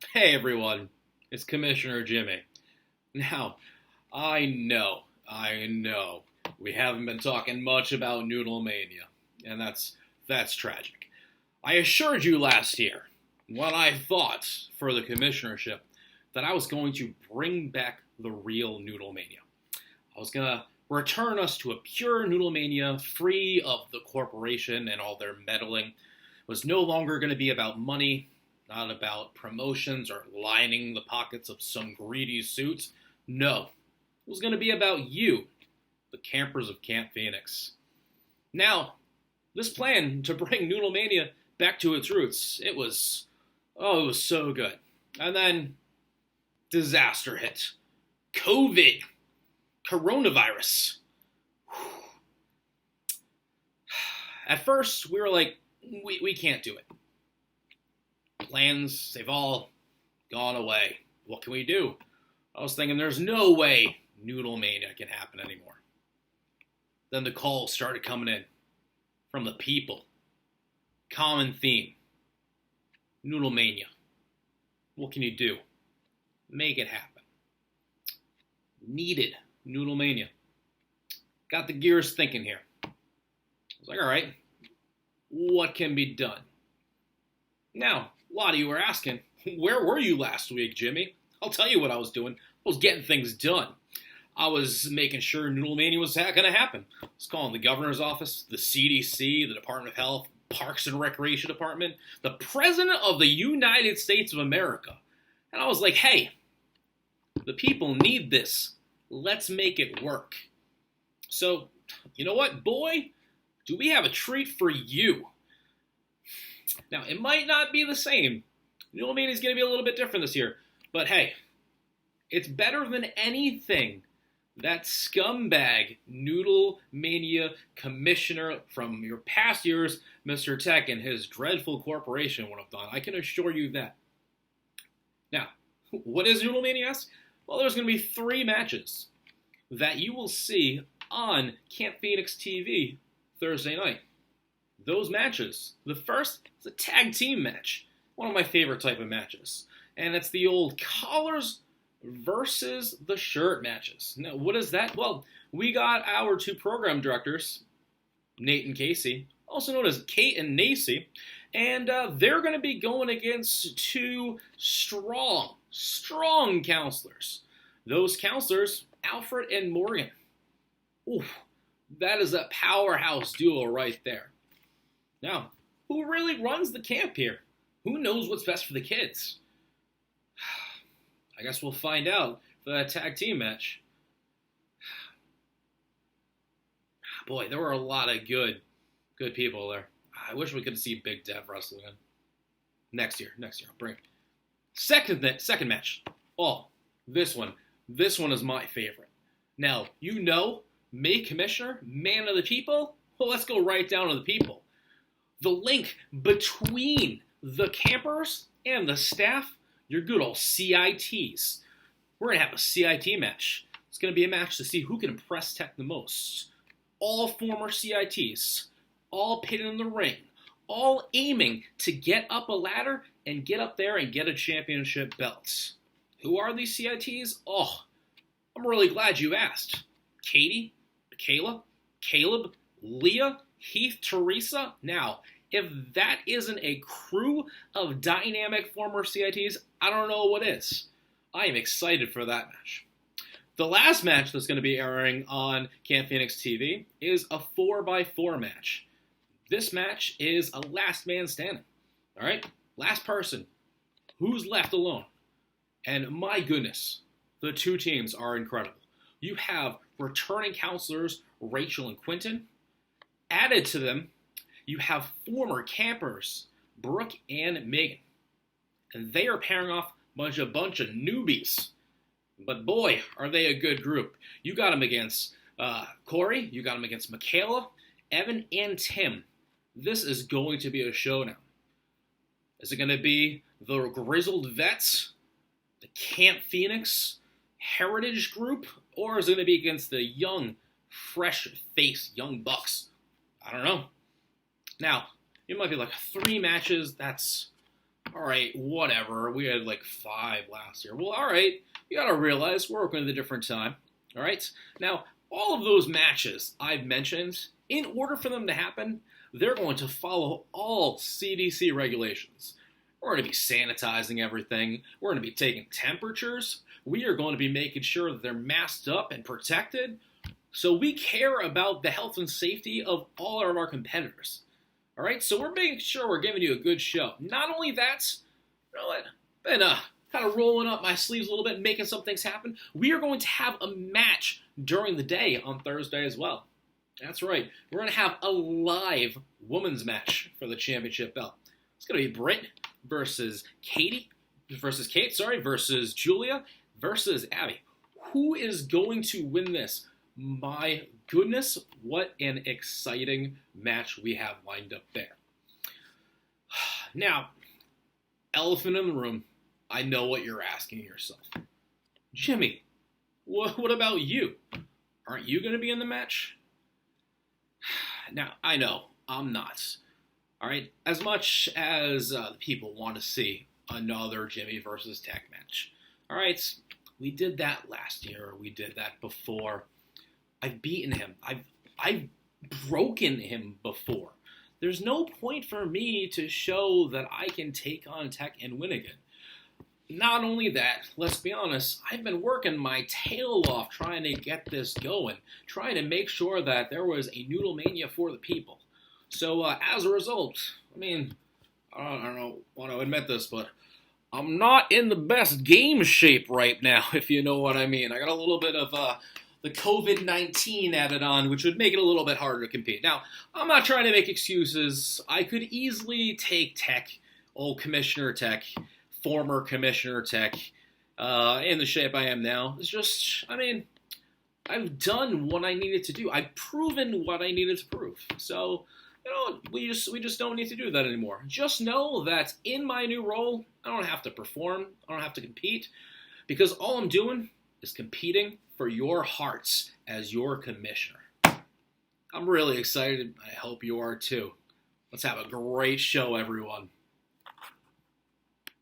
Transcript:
Hey everyone, it's Commissioner Jimmy. Now, I know, we haven't been talking much about Noodle Mania, and that's tragic. I assured you last year, when I thought for the commissionership, that I was going to bring back the real Noodle Mania. I was gonna return us to a pure Noodle Mania, free of the corporation and all their meddling. It was no longer going to be about money, not about promotions or lining the pockets of some greedy suits. No, it was going to be about you, the campers of Camp Phoenix. Now, this plan to bring Noodle Mania back to its roots, it was so good. And then disaster hit. COVID, coronavirus. At first, we were like, we can't do it. Plans, they've all gone away. What can we do? I was thinking there's no way Noodle Mania can happen anymore. Then the calls started coming in from the people. Common theme. Noodle Mania. What can you do? Make it happen. Needed Noodle Mania. Got the gears thinking here. I was like, all right, what can be done? Now, a lot of you are asking, where were you last week, Jimmy? I'll tell you what I was doing. I was getting things done. I was making sure Noodle Mania was going to happen. I was calling the governor's office, the CDC, the Department of Health, Parks and Recreation Department, the President of the United States of America. And I was like, hey, the people need this. Let's make it work. So, you know what, boy? Do we have a treat for you? Now, it might not be the same. Noodle Mania is going to be a little bit different this year. But hey, it's better than anything that scumbag Noodle Mania commissioner from your past years, Mr. Tech, and his dreadful corporation would have done. I can assure you that. Now, what is Noodle Mania? Well, there's going to be 3 matches that you will see on Camp Phoenix TV Thursday night. Those matches. The first is a tag team match. One of my favorite type of matches. And it's the old collars versus the shirt matches. Now, what is that? Well, we got our 2 program directors, Nate and Casey, also known as Kate and Nacy, and they're going to be going against 2 strong counselors. Those counselors, Alfred and Morgan. Oof, that is a powerhouse duo right there. Now, who really runs the camp here? Who knows what's best for the kids? I guess we'll find out for that tag team match. Boy, there were a lot of good people there. I wish we could see Big Dev wrestle again. Next year, I'll bring it. Second match. Oh, this one is my favorite. Now, you know, May Commissioner, man of the people. Well, let's go right down to the people. The link between the campers and the staff, your good old CITs. We're going to have a CIT match. It's going to be a match to see who can impress Tech the most. All former CITs, all pitted in the ring, all aiming to get up a ladder and get up there and get a championship belt. Who are these CITs? Oh, I'm really glad you asked. Katie, Michaela, Caleb, Leah, Heath, Teresa. Now, if that isn't a crew of dynamic former CITs, I don't know what is. I am excited for that match. The last match that's going to be airing on Camp Phoenix TV is a 4x4 match. This match is a last man standing. All right? Last person. Who's left alone? And my goodness, the 2 teams are incredible. You have returning counselors Rachel and Quinton. Added to them, you have former campers Brooke and Megan. And they are pairing off a bunch of newbies. But boy, are they a good group. You got them against Corey. You got them against Michaela, Evan, and Tim. This is going to be a showdown. Is it going to be the grizzled vets, the Camp Phoenix heritage group, or is it going to be against the young, fresh-faced young bucks? I don't know. Now, you might be like, 3 matches, that's all right, whatever. We had like 5 last year. Well, all right, you got to realize we're working at a different time. All right? Now, all of those matches I've mentioned, in order for them to happen, they're going to follow all CDC regulations. We're going to be sanitizing everything. We're going to be taking temperatures. We are going to be making sure that they're masked up and protected. So we care about the health and safety of all of our competitors. All right, so we're making sure we're giving you a good show. Not only that, you know what, been kind of rolling up my sleeves a little bit, making some things happen. We are going to have a match during the day on Thursday as well. That's right, we're going to have a live women's match for the championship belt. It's going to be Britt versus Kate versus Julia versus Abby. Who is going to win this? My goodness, what an exciting match we have lined up there. Now, elephant in the room, I know what you're asking yourself. Jimmy, what about you? Aren't you going to be in the match? Now, I know, I'm not. All right, as much as the people want to see another Jimmy versus Tech match. All right, we did that last year. We did that before. I've beaten him. I've broken him before. There's no point for me to show that I can take on Tech and win again. Not only that, let's be honest, I've been working my tail off trying to get this going, trying to make sure that there was a Noodle Mania for the people. So as a result, I mean, I don't want to admit this, but I'm not in the best game shape right now, if you know what I mean. I got a little bit of the COVID-19 added on, which would make it a little bit harder to compete. Now, I'm not trying to make excuses. I could easily take Tech, old Commissioner Tech, former Commissioner Tech, in the shape I am now. It's just, I mean, I've done what I needed to do. I've proven what I needed to prove. So, you know, we just don't need to do that anymore. Just know that in my new role, I don't have to perform. I don't have to compete, because all I'm doing is competing for your hearts as your commissioner. I'm really excited. I hope you are too. Let's have a great show, everyone.